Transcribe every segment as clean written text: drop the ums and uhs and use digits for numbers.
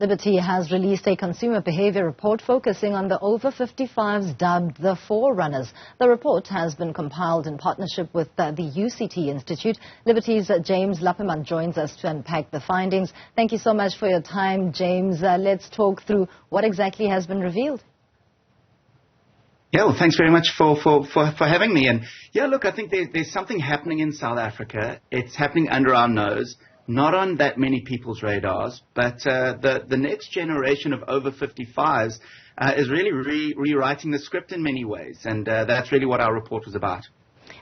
Liberty has released a consumer behavior report focusing on the over 55s dubbed the forerunners. The report has been compiled in partnership with the UCT Institute. Liberty's James Lappeman joins us to unpack the findings. Thank you so much for your time, James. Let's talk through what exactly has been revealed. Yeah, well, thanks very much for having me. And yeah, look, I think there's something happening in South Africa. It's happening under our nose. Not on that many people's radars, but the next generation of over 55s is really rewriting the script in many ways, and that's really what our report was about.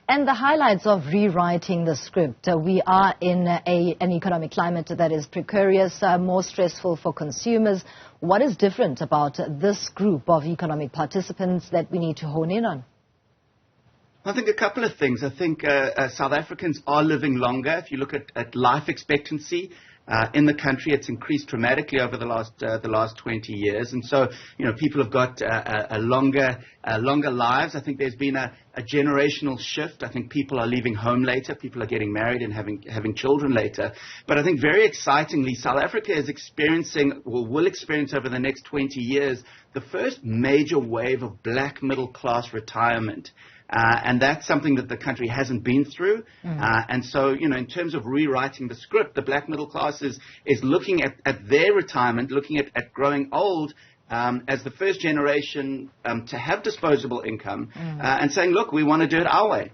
And the highlights of rewriting the script. We are in an economic climate that is precarious, more stressful for consumers. What is different about this group of economic participants that we need to hone in on? I think a couple of things. I think South Africans are living longer. If you look at life expectancy in the country, it's increased dramatically over the last 20 years, and so people have got longer lives. I think there's been a generational shift. I think people are leaving home later. People are getting married and having children later. But I think very excitingly, South Africa is experiencing, or will experience over the next 20 years, the first major wave of black middle class retirement. And that's something that the country hasn't been through. And so, in terms of rewriting the script, the black middle class is looking at their retirement, looking at growing old as the first generation to have disposable income and saying, look, we want to do it our way.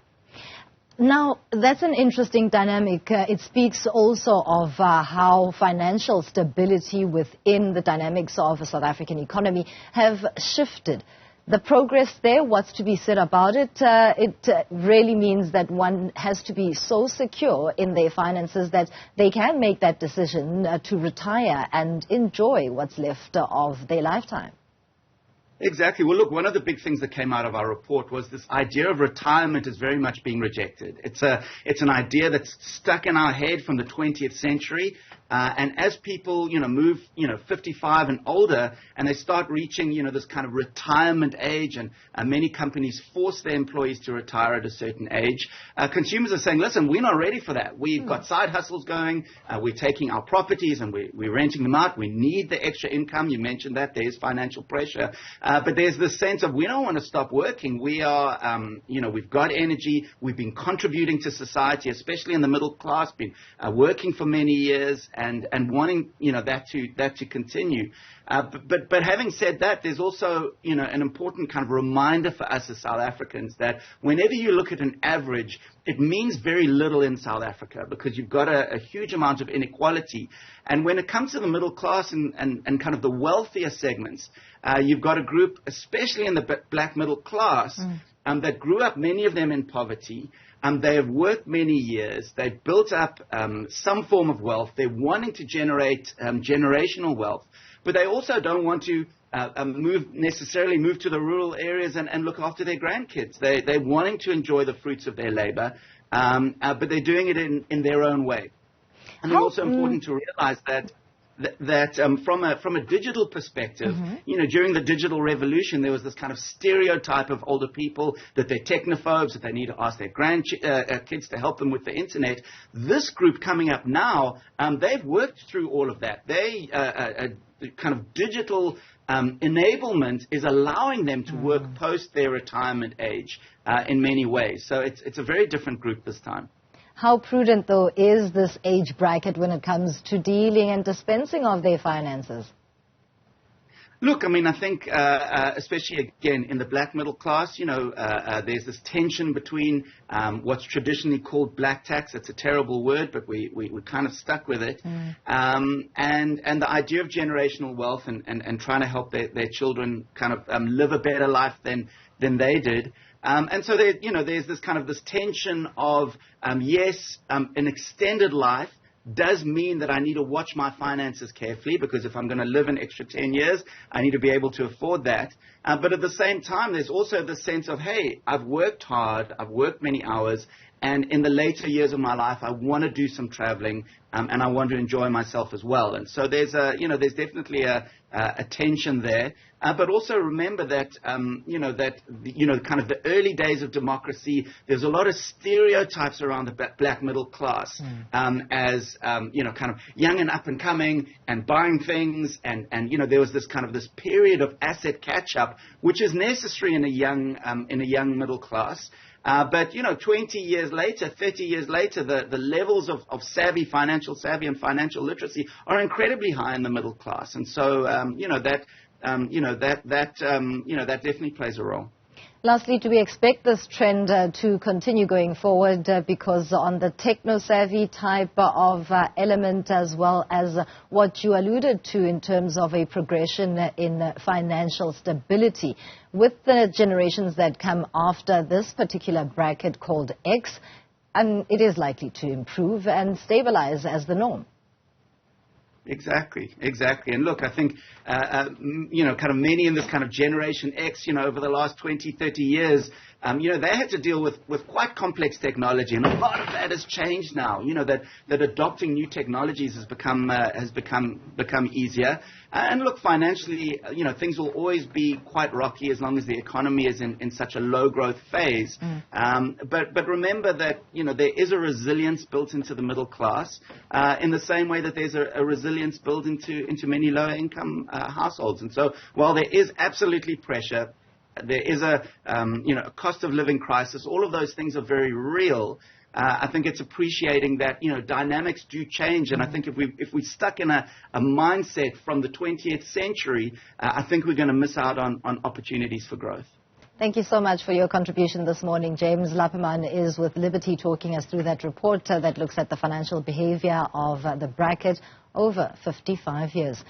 Now, that's an interesting dynamic. It speaks also of how financial stability within the dynamics of the South African economy have shifted. The progress there, what's to be said about it? It really means that one has to be so secure in their finances that they can make that decision to retire and enjoy what's left of their lifetime. Exactly. Well, look, one of the big things that came out of our report was this idea of retirement is very much being rejected. It's an idea that's stuck in our head from the 20th century. And as people, move, 55 and older, and they start reaching, this kind of retirement age, and many companies force their employees to retire at a certain age, consumers are saying, listen, we're not ready for that. We've got side hustles going. We're taking our properties and we're renting them out. We need the extra income. You mentioned that. There's financial pressure. But there's this sense of we don't want to stop working. We are, we've got energy. We've been contributing to society, especially in the middle class, been working for many years and wanting, that to continue. But having said that, there's also, an important kind of reminder for us as South Africans that whenever you look at an average, it means very little in South Africa because you've got a huge amount of inequality. And when it comes to the middle class and kind of the wealthier segments, you've got a group, especially in the black middle class, that grew up, many of them in poverty. They have worked many years. They've built up some form of wealth. They're wanting to generate generational wealth. But they also don't want to necessarily move to the rural areas and look after their grandkids. They're wanting to enjoy the fruits of their labor, but they're doing it in their own way. And it's also important to realize that from a digital perspective, during the digital revolution, there was this kind of stereotype of older people that they're technophobes, that they need to ask their grandkids to help them with the internet. This group coming up now, they've worked through all of that. They kind of digital enablement is allowing them to work post their retirement age in many ways. So it's a very different group this time. How prudent, though, is this age bracket when it comes to dealing and dispensing of their finances? Look, I mean, I think, especially, again, in the black middle class, there's this tension between what's traditionally called black tax. It's a terrible word, but we're kind of stuck with it. And the idea of generational wealth and trying to help their children kind of live a better life than they did. And so there's this kind of this tension of, yes, an extended life does mean that I need to watch my finances carefully, because if I'm going to live an extra 10 years, I need to be able to afford that. But at the same time, there's also the sense of, hey, I've worked hard, I've worked many hours, and in the later years of my life, I want to do some traveling. and I want to enjoy myself as well. And so there's definitely a tension there. But also remember that, kind of the early days of democracy, there's a lot of stereotypes around the black middle class as, kind of young and up and coming and buying things. And there was this period of asset catch-up, which is necessary in a young middle class. But 20 years later, 30 years later, the levels of financial savvy and financial literacy are incredibly high in the middle class. And so, that definitely plays a role. Lastly, do we expect this trend to continue going forward because on the techno-savvy type of element, as well as what you alluded to in terms of a progression in financial stability, with the generations that come after this particular bracket called X, and it is likely to improve and stabilize as the norm? Exactly. And look, I think, many in this kind of Generation X, over the last 20, 30 years, they had to deal with quite complex technology, and a lot of that has changed now. That adopting new technologies has become easier. And look, financially, things will always be quite rocky as long as the economy is in such a low growth phase. But remember that, there is a resilience built into the middle class, in the same way that there's a resilience built into many lower income households. And so while there is absolutely pressure, there is a cost of living crisis. All of those things are very real. I think it's appreciating that, dynamics do change. And I think if we're stuck in a mindset from the 20th century, I think we're going to miss out on opportunities for growth. Thank you so much for your contribution this morning. James Lappeman is with Liberty talking us through that report that looks at the financial behavior of the bracket over 55 years.